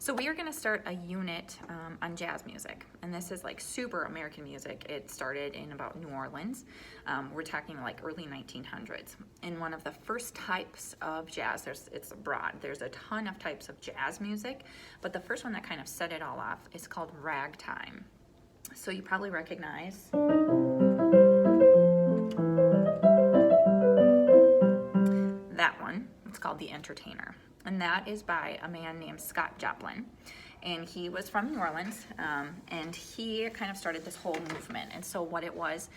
So we are going to start a unit on jazz music, and this is like super American music. It started in about New Orleans. We're talking like early 1900s. And one of the first types of jazz, it's broad. There's a ton of types of jazz music, but the first one that kind of set it all off is called ragtime. So you probably recognize that one. It's called The Entertainer. And that is by a man named Scott Joplin. And he was from New Orleans, and he kind of started this whole movement. And so what it was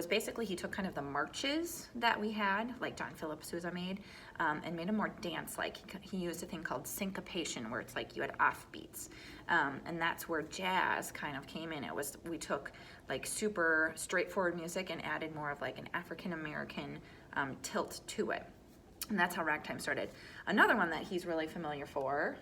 basically he took kind of the marches that we had, like John Philip Sousa made, and made them more dance-like. He used a thing called syncopation, where it's like you had offbeats. And that's where jazz kind of came in. We took like super straightforward music and added more of like an African-American tilt to it. And that's how ragtime started. Another one that he's really familiar for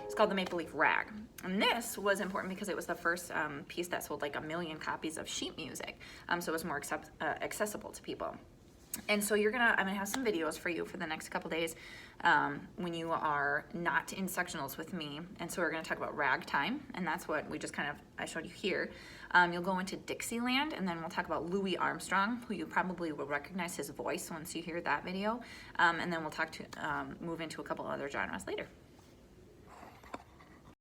it's called the Maple Leaf Rag. And this was important because it was the first piece that sold like 1 million copies of sheet music. So it was more accessible to people. And so I'm gonna have some videos for you for the next couple days when you are not in sectionals with me. And so we're gonna talk about ragtime, and that's what I showed you here. You'll go into Dixieland, and then we'll talk about Louis Armstrong, who you probably will recognize his voice once you hear that video. And then we'll move into a couple other genres later.